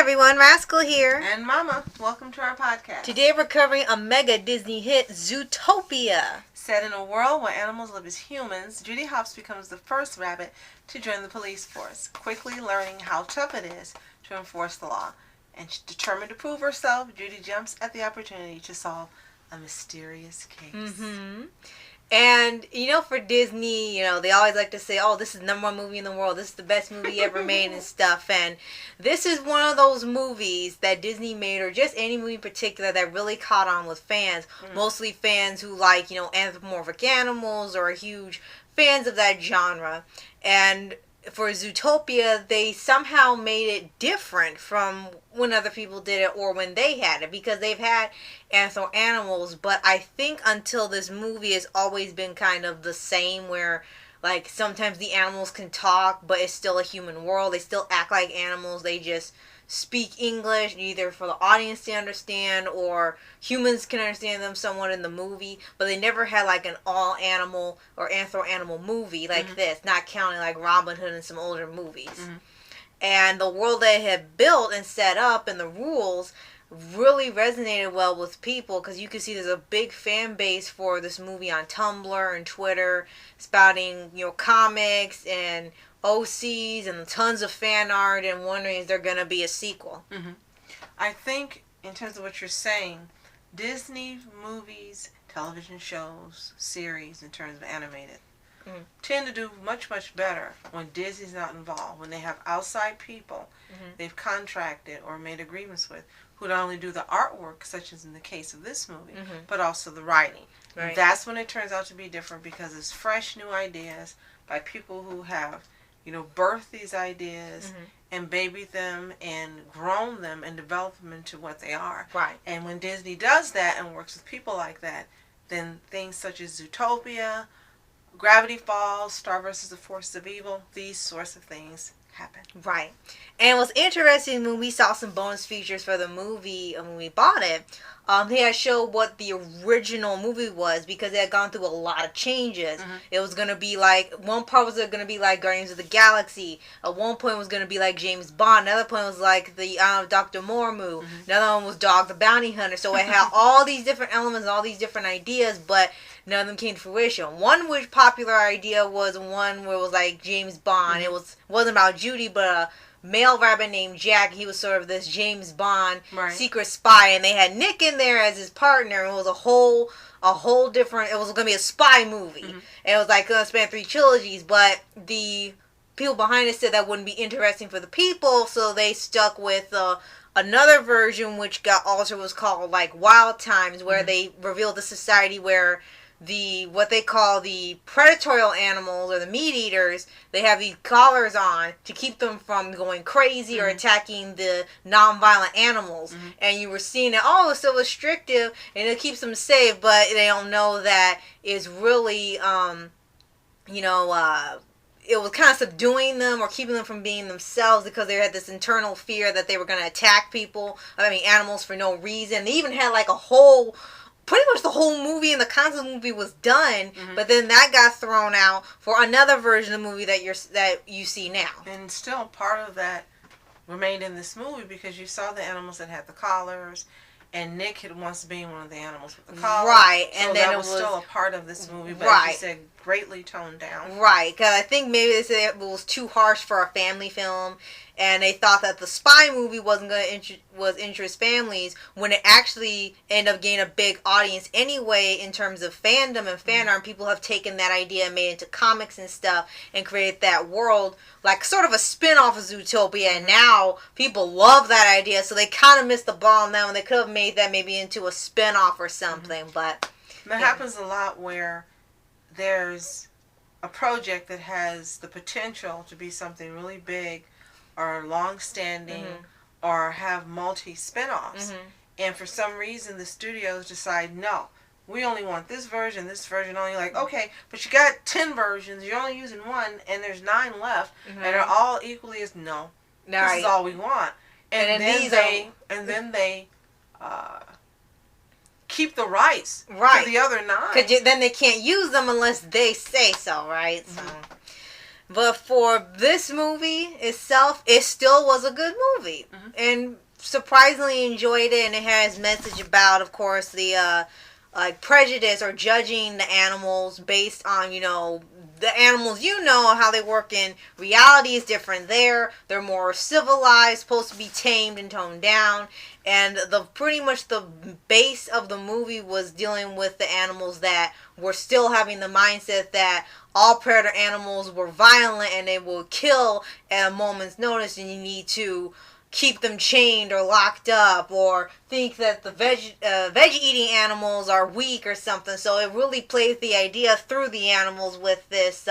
everyone, Rascal here. And Mama, welcome to our podcast. Today we're covering a mega Disney hit, Zootopia. Set in a world where animals live as humans, Judy Hopps becomes the first rabbit to join the police force, quickly learning how tough it is to enforce the law. And determined to prove herself, Judy jumps at the opportunity to solve a mysterious case. Mm-hmm. And, for Disney, they always like to say, oh, this is the #1 movie in the world. This is the best movie ever made and stuff. And this is one of those movies that Disney made, or just any movie in particular, that really caught on with fans. Mostly fans who like, anthropomorphic animals or are huge fans of that genre. And for Zootopia, they somehow made it different from when other people did it or when they had it, because they've had animals, but I think until this movie has always been kind of the same, where like sometimes the animals can talk, but it's still a human world. They still act like animals. They just speak English, either for the audience to understand or humans can understand them somewhat in the movie, but they never had like an all animal or animal movie like this, not counting like Robin Hood and some older movies. And the world they had built and set up and the rules really resonated well with people, because you can see there's a big fan base for this movie on Tumblr and Twitter, spouting comics and OCs and tons of fan art, and wondering is there going to be a sequel. I think, in terms of what you're saying, Disney movies, television shows, series, in terms of animated, tend to do much, much better when Disney's not involved, when they have outside people they've contracted or made agreements with, who not only do the artwork, such as in the case of this movie, but also the writing. Right. That's when it turns out to be different, because it's fresh, new ideas by people who have birthed these ideas and babied them and grown them and developed them into what they are. Right. And when Disney does that and works with people like that, then things such as Zootopia, Gravity Falls, Star vs. the Forces of Evil, these sorts of things happen. Right. And what's interesting, when we saw some bonus features for the movie when we bought it, they had showed what the original movie was, because it had gone through a lot of changes. It was going to be like, one part was going to be like Guardians of the Galaxy. At one point was going to be like James Bond. Another point was like the Dr. Mormu. Another one was Dog the Bounty Hunter. So it had all these different elements, all these different ideas, but none of them came to fruition. One which popular idea was one where it was like James Bond. It wasn't about Judy, but a male rabbit named Jack. He was sort of this James Bond secret spy, and they had Nick in there as his partner. It was a whole different. It was going to be a spy movie, and it was like going to span 3 trilogies. But the people behind it said that wouldn't be interesting for the people, so they stuck with another version, which got altered, was called like Wild Times, where they revealed the society where what they call the predatory animals, or the meat eaters, they have these collars on to keep them from going crazy or attacking the non-violent animals. And you were seeing it, it's so restrictive and it keeps them safe, but they don't know that it's really it was kind of subduing them or keeping them from being themselves, because they had this internal fear that they were going to attack animals for no reason. They even had like pretty much the whole movie and the concept of the movie was done, but then that got thrown out for another version of the movie that you see now. And still part of that remained in this movie, because you saw the animals that had the collars, and Nick had once been one of the animals with the collar. Right, and so then that was still a part of this movie, but as you said, greatly toned down. Right, because I think maybe they said it was too harsh for a family film, and they thought that the spy movie wasn't going to interest families, when it actually ended up gaining a big audience anyway in terms of fandom and fan art. People have taken that idea and made it into comics and stuff and created that world, like sort of a spin-off of Zootopia, and now people love that idea, so they kind of missed the ball on that one. They could have made that maybe into a spin-off or something, but that happens a lot where there's a project that has the potential to be something really big or long-standing or have multi-spin-offs. And for some reason the studios decide, no, we only want this version only. Like, okay, but you got 10 versions, you're only using one, and there's 9 left, and they're all equally as, this is all we want. And then they keep the rights to the other 9. Because then they can't use them unless they say so, right? So But for this movie itself, it still was a good movie. And surprisingly enjoyed it, and it has message about, of course, the like prejudice or judging the animals based on, you know, the animals, you know, how they work in reality is different there. They're more civilized, supposed to be tamed and toned down. And the pretty much the base of the movie was dealing with the animals that were still having the mindset that all predator animals were violent and they will kill at a moment's notice, and you need to keep them chained or locked up, or think that the veggie eating animals are weak or something. So it really plays the idea through the animals with this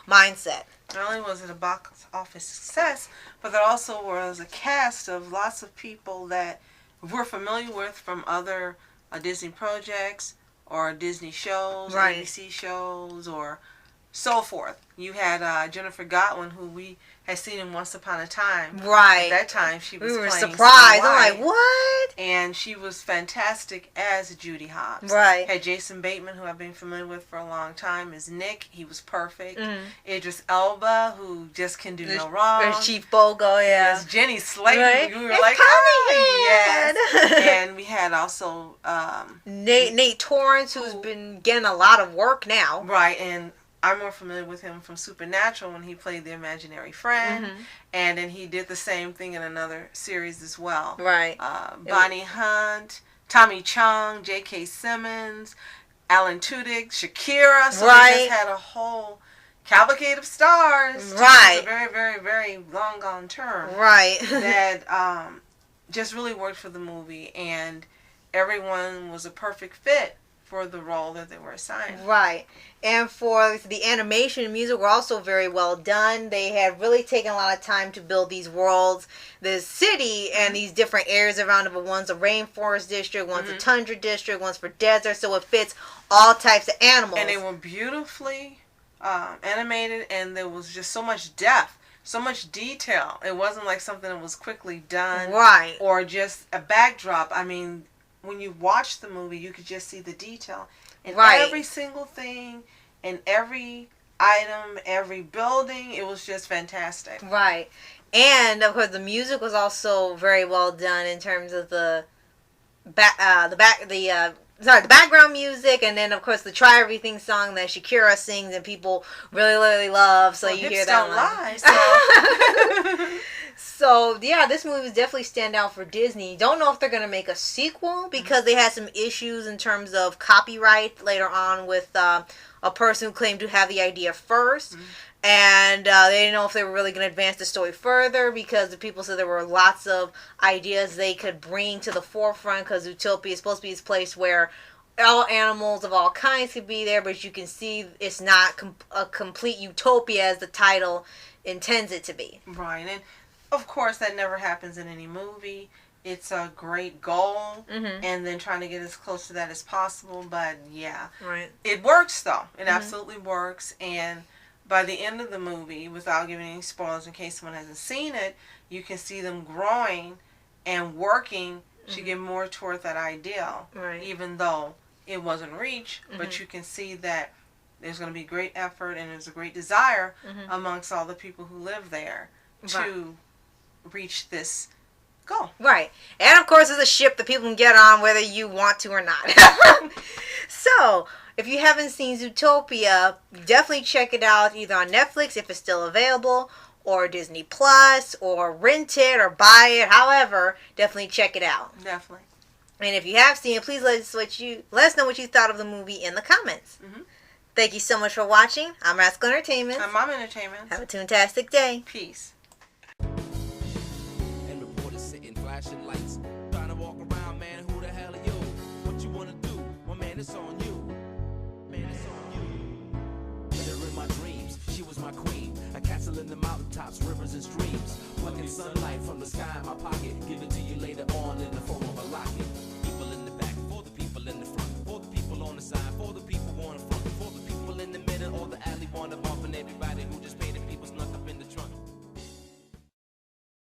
mindset. Not only was it a box office success, but there also was a cast of lots of people that we're familiar with from other Disney projects or Disney shows, right. ABC shows, or so forth. You had Jennifer Godwin, who we had seen in Once Upon a Time. Right. At that time, she was we were playing surprised. Snow White, I'm like, what? and she was fantastic as Judy Hopps. Right. Had Jason Bateman, who I've been familiar with for a long time, as Nick. He was perfect. Idris Elba, who just can do no wrong. There's Chief Bogo, yeah. Yes, Jenny Slate. Right. We were It's like, yes. And we had also Nate Torrance, who's been getting a lot of work now. Right, and I'm more familiar with him from Supernatural when he played the imaginary friend, and then he did the same thing in another series as well. Right. Bonnie Hunt, Tommy Chung, J.K. Simmons, Alan Tudyk, Shakira. So they just had a whole cavalcade of stars. Right. It's a very, very, very long gone term. Right. That just really worked for the movie, and everyone was a perfect fit for the role that they were assigned. Right. And for the animation and music were also very well done. They had really taken a lot of time to build these worlds, this city, and these different areas around it. But one's a rainforest district, one's a tundra district, one's for desert, so it fits all types of animals. And they were beautifully animated, and there was just so much depth, so much detail. It wasn't like something that was quickly done. Right. Or just a backdrop. I mean, when you watch the movie, you could just see the detail in every single thing, in every item, every building. It was just fantastic. Right. And of course, the music was also very well done in terms of the background music, and then of course the Try Everything song that Shakira sings and people really, really love. So you hear that one. Lie, so. So, yeah, this movie is definitely stand out for Disney. Don't know if they're going to make a sequel because they had some issues in terms of copyright later on with a person who claimed to have the idea first. And they didn't know if they were really going to advance the story further because the people said there were lots of ideas they could bring to the forefront because Zootopia is supposed to be this place where all animals of all kinds could be there, but you can see it's not a complete utopia as the title intends it to be. Right, and of course, that never happens in any movie. It's a great goal, and then trying to get as close to that as possible. But yeah, it works though. It absolutely works. And by the end of the movie, without giving any spoilers in case someone hasn't seen it, you can see them growing and working to get more toward that ideal. Even though it wasn't reached, but you can see that there's going to be great effort and there's a great desire amongst all the people who live there to reach this goal. Right. And of course it's a ship that people can get on whether you want to or not. So, if you haven't seen Zootopia, definitely check it out either on Netflix if it's still available, or Disney Plus, or rent it or buy it. However, definitely check it out. Definitely. And if you have seen it, please let us know what you thought of the movie in the comments. Thank you so much for watching. I'm Rascal Entertainment. I'm Mom Entertainment. Have a toontastic day. Peace. Flashing lights, trying to walk around, man, who the hell are you? What you wanna do? My man, it's on you. Man, it's on you. With her in my dreams, she was my queen. A castle in the mountaintops, rivers and streams. Plucking sunlight from the sky